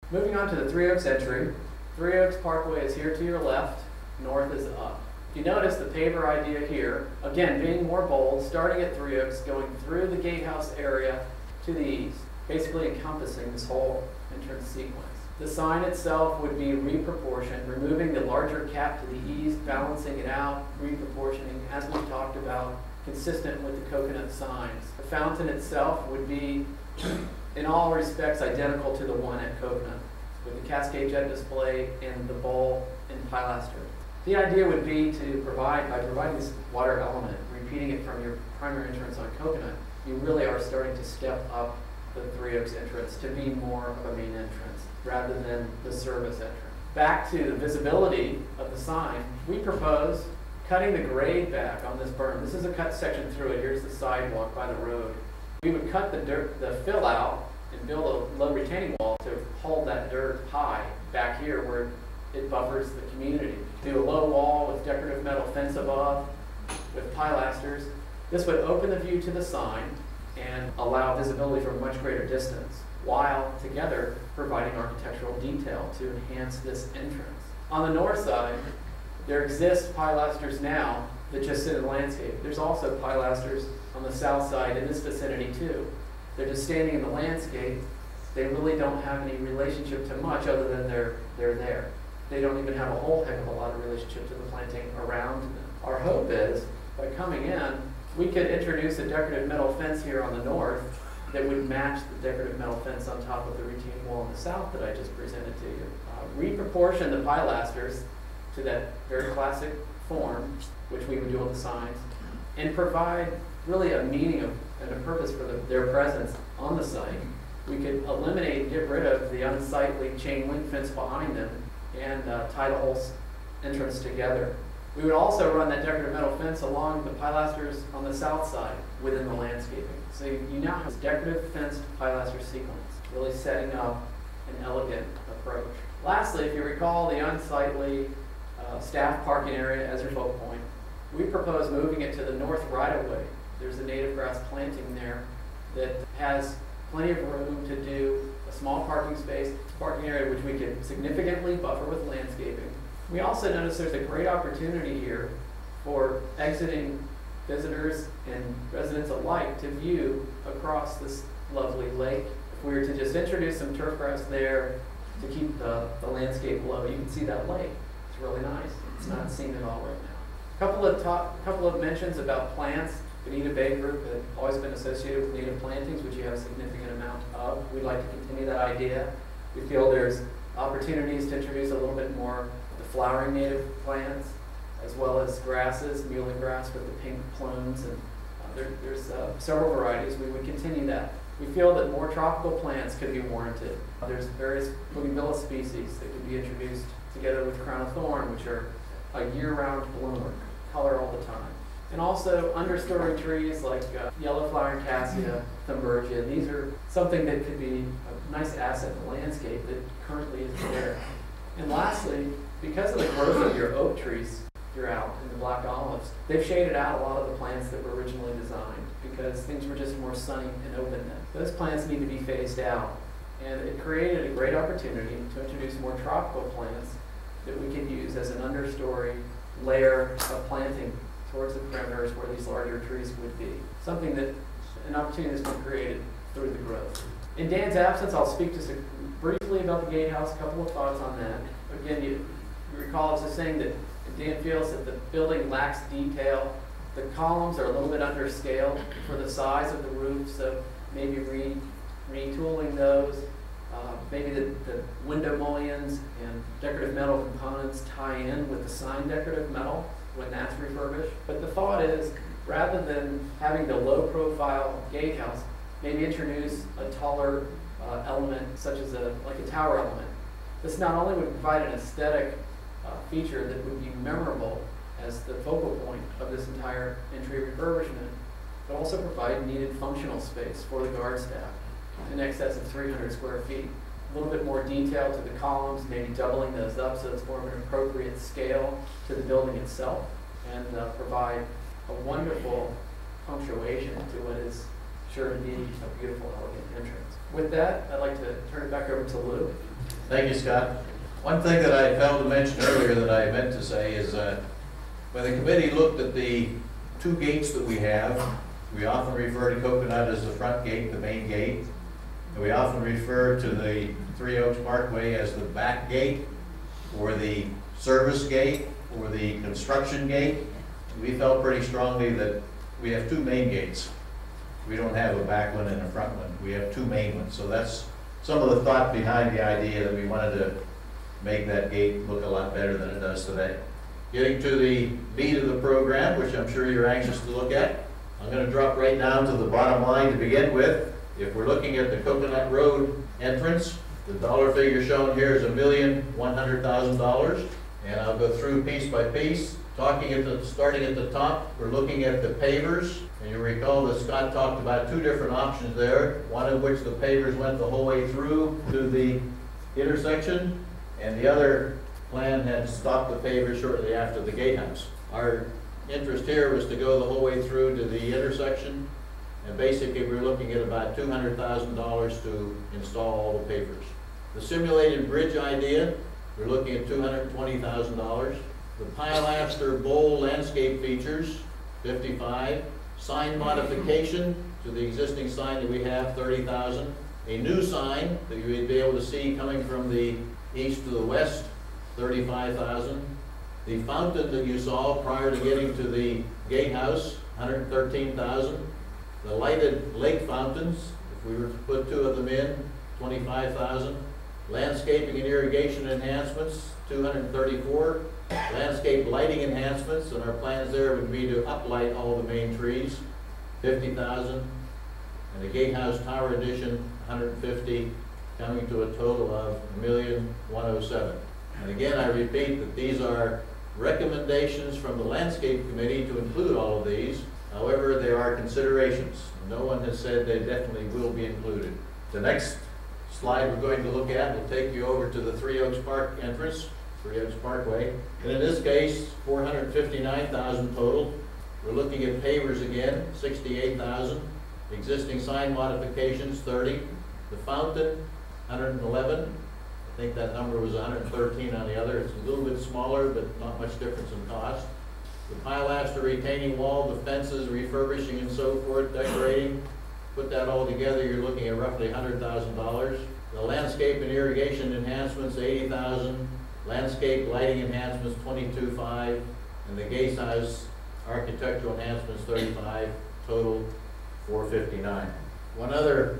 Moving on to the Three Oaks entry. Three Oaks Parkway is here to your left, north is up. If you notice the paver idea here, again being more bold, starting at Three Oaks, going through the gatehouse area to the east, basically encompassing this whole entrance sequence. The sign itself would be reproportioned, removing the larger cap to the east, balancing it out, reproportioning, as we talked about, consistent with the coconut signs. The fountain itself would be, in all respects, identical to the one at Coconut, with the cascade jet display and the bowl and pilaster. The idea would be to provide, by providing this water element, repeating it from your primary entrance on Coconut, you really are starting to step up the Three Oaks entrance to be more of a main entrance rather than the service entrance. Back to the visibility of the sign, we propose cutting the grade back on this berm. This is a cut section through it. Here's the sidewalk by the road. We would cut the fill out and build a low retaining wall to hold that dirt high back here where it buffers the community. Do a low wall with decorative metal fence above with pilasters. This would open the view to the sign and allow visibility from a much greater distance, while together providing architectural detail to enhance this entrance. On the north side, there exist pilasters now that just sit in the landscape. There's also pilasters on the south side in this vicinity too. They're just standing in the landscape. They really don't have any relationship to much other than they're there. They don't even have a whole heck of a lot of relationship to the planting around them. Our hope is, by coming in, we could introduce a decorative metal fence here on the north that would match the decorative metal fence on top of the retaining wall on the south that I just presented to you. Reproportion the pilasters to that very classic form, which we would do on the signs, and provide really a meaning and a purpose for their presence on the site. We could eliminate and get rid of the unsightly chain link fence behind them and tie the whole entrance together. We would also run that decorative metal fence along the pilasters on the south side within the landscaping. So you now have a decorative fenced pilaster sequence, really setting up an elegant approach. Lastly, if you recall the unsightly staff parking area as your focal point, we propose moving it to the north right-of-way. There's a native grass planting there that has plenty of room to do a small parking space, parking area which we could significantly buffer with landscaping. We also notice there's a great opportunity here for exiting visitors and residents alike to view across this lovely lake. If we were to just introduce some turf grass there to keep the landscape low, you can see that lake. It's really nice. It's not seen at all right now. Couple of mentions about plants. Bonita Bay Group has always been associated with native plantings, which you have a significant amount of. We'd like to continue that idea. We feel there's opportunities to introduce a little bit more of the flowering native plants, as well as grasses, muley grass with the pink plumes, and there's several varieties. We would continue that. We feel that more tropical plants could be warranted. There's various bougainvillea species that could be introduced together with crown of thorn, which are a year-round bloomer, color all the time. And also understory trees like yellow flowering cassia, thunbergia. These are something that could be a nice asset in the landscape that currently is there. And lastly, because of the growth of your oak trees throughout in the black olives, they've shaded out a lot of the plants that were originally designed because things were just more sunny and open then. Those plants need to be phased out. And it created a great opportunity to introduce more tropical plants that we could use as an understory layer of planting towards the perimeters where these larger trees would be. Something that an opportunity has been created through the growth. In Dan's absence, I'll speak just briefly about the gatehouse, a couple of thoughts on that. Again, you recall us saying that Dan feels that the building lacks detail. The columns are a little bit underscaled for the size of the roof, so maybe retooling those. Maybe the window mullions and decorative metal components tie in with the sign decorative metal when that's refurbished. But the thought is, rather than having the low profile gatehouse, maybe introduce a taller element such as like a tower element. This not only would provide an aesthetic feature that would be memorable as the focal point of this entire entry refurbishment, but also provide needed functional space for the guard staff in excess of 300 square feet. A little bit more detail to the columns, maybe doubling those up so it's more of an appropriate scale to the building itself, and provide a wonderful punctuation to what is sure to be a beautiful, elegant entrance. With that, I'd like to turn it back over to Lou. Thank you, Scott. One thing that I failed to mention earlier that I meant to say is when the committee looked at the two gates that we have, we often refer to Coconut as the front gate, the main gate, and we often refer to the Three Oaks Parkway as the back gate, or the service gate, or the construction gate. We felt pretty strongly that we have two main gates. We don't have a back one and a front one. We have two main ones. So that's some of the thought behind the idea that we wanted to make that gate look a lot better than it does today. Getting to the meat of the program, which I'm sure you're anxious to look at. I'm going to drop right down to the bottom line to begin with. If we're looking at the Coconut Road entrance, the dollar figure shown here is $1,100,000. And I'll go through piece by piece. Starting at the top, we're looking at the pavers. And you recall that Scott talked about two different options there, one of which the pavers went the whole way through to the intersection, and the other plan had stopped the pavers shortly after the gatehouse. Our interest here was to go the whole way through to the intersection, and basically we're looking at about $200,000 to install all the pavers. The simulated bridge idea, we're looking at $220,000. The pilaster bowl landscape features, $55,000. Sign modification to the existing sign that we have, $30,000. A new sign that you would be able to see coming from the east to the west, $35,000. The fountain that you saw prior to getting to the gatehouse, $113,000. The lighted lake fountains, if we were to put two of them in, $25,000. Landscaping and irrigation enhancements, $234,000. Landscape lighting enhancements, and our plans there would be to uplight all the main trees, $50,000. And the gatehouse tower addition, $150,000, coming to a total of $1,107,000. And again, I repeat that these are recommendations from the landscape committee to include all of these. However, there are considerations. No one has said they definitely will be included. The next slide we're going to look at will take you over to the Three Oaks Park entrance, Three Oaks Parkway. And in this case, $459,000 total. We're looking at pavers again, $68,000. Existing sign modifications, $30,000. The fountain, $111,000. I think that number was $113,000 on the other. It's a little bit smaller, but not much difference in cost. The pilaster retaining wall, the fences, refurbishing and so forth, decorating. Put that all together, you're looking at roughly $100,000. The landscape and irrigation enhancements, $80,000. Landscape lighting enhancements, $22,500. And the gatehouse architectural enhancements, $35,000. Total, $459,000. One other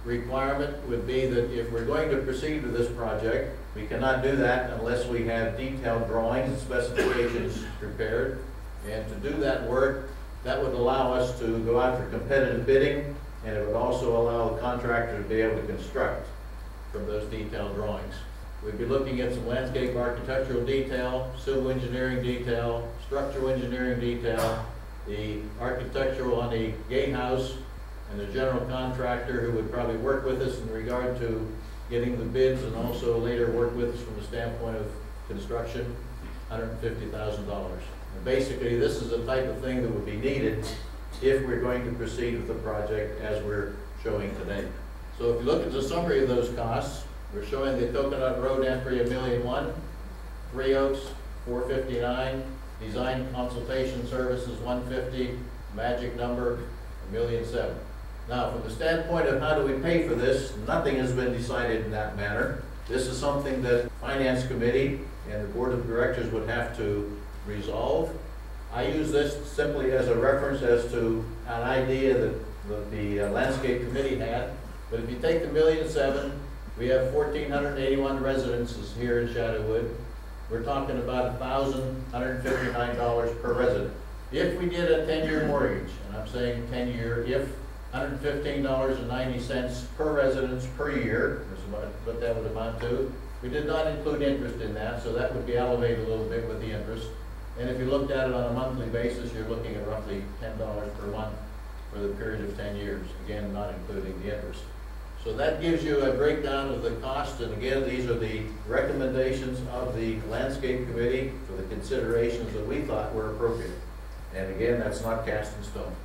requirement would be that if we're going to proceed with this project, we cannot do that unless we have detailed drawings and specifications prepared. And to do that work, that would allow us to go out for competitive bidding, and it would also allow the contractor to be able to construct from those detailed drawings. We'd be looking at some landscape architectural detail, civil engineering detail, structural engineering detail, the architectural on the gatehouse, and the general contractor who would probably work with us in regard to getting the bids and also later work with us from the standpoint of construction, $150,000. And basically, this is the type of thing that would be needed if we're going to proceed with the project as we're showing today. So if you look at the summary of those costs, we're showing the Coconut Road entry $1,000,001, Three Oaks $459,000, design consultation services $150,000, magic number $1,007,000. Now, from the standpoint of how do we pay for this, nothing has been decided in that manner. This is something that Finance Committee and the Board of Directors would have to resolve. I use this simply as a reference as to an idea that the Landscape Committee had. But if you take the $1,007,000, we have 1,481 residences here in Shadowwood. We're talking about $1,159 per resident. If we did a 10-year mortgage, and I'm saying 10-year, if $115.90 per residence per year is what that would amount to. We did not include interest in that, so that would be elevated a little bit with the interest. And if you looked at it on a monthly basis, you're looking at roughly $10 per month for the period of 10 years, again, not including the interest. So that gives you a breakdown of the cost, and again, these are the recommendations of the Landscape Committee for the considerations that we thought were appropriate. And again, that's not cast in stone.